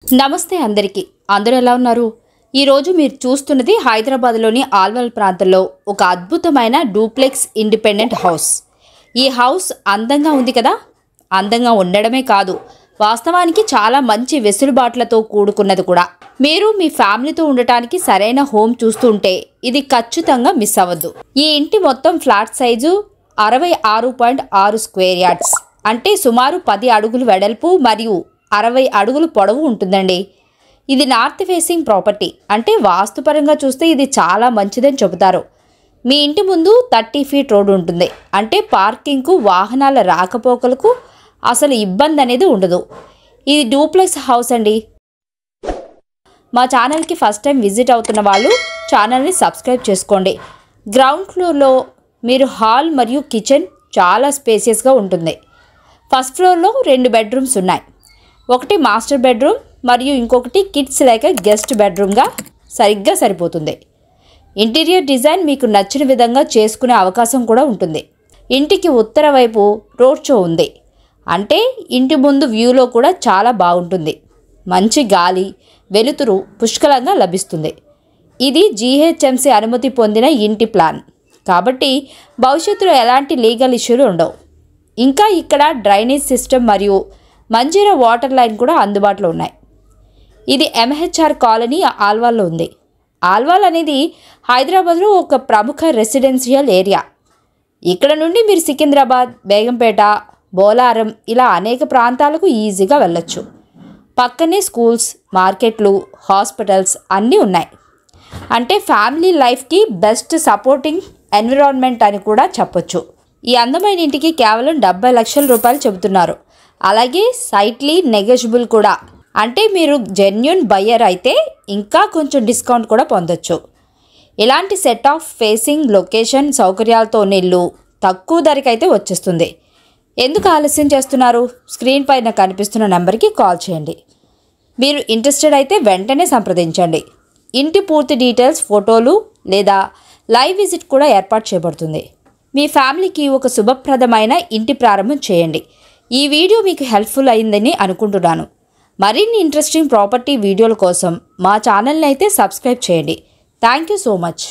నమస్తే అందరికీ. అందరూ ఎలా ఉన్నారు? ఈరోజు మీరు చూస్తున్నది హైదరాబాద్లోని ఆల్వాల్ ప్రాంతంలో ఒక అద్భుతమైన డూప్లెక్స్ ఇండిపెండెంట్ హౌస్. ఈ హౌస్ అందంగా ఉంది కదా. అందంగా ఉండడమే కాదు, వాస్తవానికి చాలా మంచి వెసులుబాట్లతో కూడుకున్నది కూడా. మీరు మీ ఫ్యామిలీతో ఉండటానికి సరైన హోమ్ చూస్తుంటే ఇది ఖచ్చితంగా మిస్ అవ్వద్దు. ఈ ఇంటి మొత్తం ఫ్లాట్ సైజు 66.6 స్క్వేర్ యార్డ్స్, అంటే సుమారు 10 అడుగులు వెడల్పు మరియు 60 అడుగులు పొడవు ఉంటుందండి. ఇది నార్త్ ఫేసింగ్ ప్రాపర్టీ, అంటే వాస్తుపరంగా చూస్తే ఇది చాలా మంచిదని చెబుతారు. మీ ఇంటి ముందు 30 ఫీట్ రోడ్డు ఉంటుంది, అంటే పార్కింగ్కు వాహనాల రాకపోకలకు అసలు ఇబ్బంది అనేది ఉండదు. ఇది డూప్లెక్స్ హౌస్ అండి. మా ఛానల్కి ఫస్ట్ టైం విజిట్ అవుతున్న వాళ్ళు ఛానల్ని సబ్స్క్రైబ్ చేసుకోండి. గ్రౌండ్ ఫ్లోర్లో మీరు హాల్ మరియు కిచెన్ చాలా స్పేసియస్గా ఉంటుంది. ఫస్ట్ ఫ్లోర్లో 2 బెడ్రూమ్స్ ఉన్నాయి. ఒకటి మాస్టర్ బెడ్రూమ్ మరియు ఇంకొకటి కిడ్స్ లేక గెస్ట్ బెడ్రూమ్గా సరిగ్గా సరిపోతుంది. ఇంటీరియర్ డిజైన్ మీకు నచ్చిన విధంగా చేసుకునే అవకాశం కూడా ఉంటుంది. ఇంటికి ఉత్తర వైపు రోడ్ షో ఉంది, అంటే ఇంటి ముందు వ్యూలో కూడా చాలా బాగుంటుంది. మంచి గాలి, వెలుతురు పుష్కలంగా లభిస్తుంది. ఇది జీహెచ్ఎంసీ అనుమతి పొందిన ఇంటి ప్లాన్ కాబట్టి భవిష్యత్తులో ఎలాంటి లీగల్ ఇష్యూలు ఉండవు. ఇంకా ఇక్కడ డ్రైనేజ్ సిస్టమ్ మరియు మంజీరా వాటర్ లైన్ కూడా అందుబాటులో ఉన్నాయి. ఇది ఎంహెచ్ఆర్ కాలనీ ఆల్వాల్లో ఉంది. ఆల్వాల్ అనేది హైదరాబాద్లో ఒక ప్రముఖ రెసిడెన్షియల్ ఏరియా. ఇక్కడ నుండి మీరు సికింద్రాబాద్, బేగంపేట, బోలారం ఇలా అనేక ప్రాంతాలకు ఈజీగా వెళ్ళొచ్చు. పక్కనే స్కూల్స్, మార్కెట్లు, హాస్పిటల్స్ అన్నీ ఉన్నాయి. అంటే ఫ్యామిలీ లైఫ్కి బెస్ట్ సపోర్టింగ్ ఎన్విరాన్మెంట్ అని కూడా చెప్పొచ్చు. ఈ అందమైన ఇంటికి కేవలం 70 లక్షల రూపాయలు చెబుతున్నారు. అలాగే సైట్లీ నెగోషియబుల్ కూడా, అంటే మీరు జెన్యూన్ బయ్యర్ అయితే ఇంకా కొంచెం డిస్కౌంట్ కూడా పొందొచ్చు. ఇలాంటి సెట్ ఆఫ్ ఫేసింగ్, లొకేషన్, సౌకర్యాలతో ఇల్లు తక్కువ ధరకైతే వచ్చేస్తుంది. ఎందుకు ఆలస్యం చేస్తున్నారు? స్క్రీన్ పైన కనిపిస్తున్న నెంబర్కి కాల్ చేయండి. మీరు ఇంట్రెస్టెడ్ అయితే వెంటనే సంప్రదించండి. ఇంటి పూర్తి డీటెయిల్స్, ఫోటోలు లేదా లైవ్ విజిట్ కూడా ఏర్పాటు చేయబడుతుంది. మీ ఫ్యామిలీకి ఒక శుభప్రదమైన ఇంటి ప్రారంభం చేయండి. ఈ వీడియో మీకు హెల్ప్ఫుల్ అయిందని అనుకుంటున్నాను. మరిన్ని ఇంట్రెస్టింగ్ ప్రాపర్టీ వీడియోల కోసం మా ఛానల్ని అయితే సబ్స్క్రైబ్ చేయండి. Thank you so much.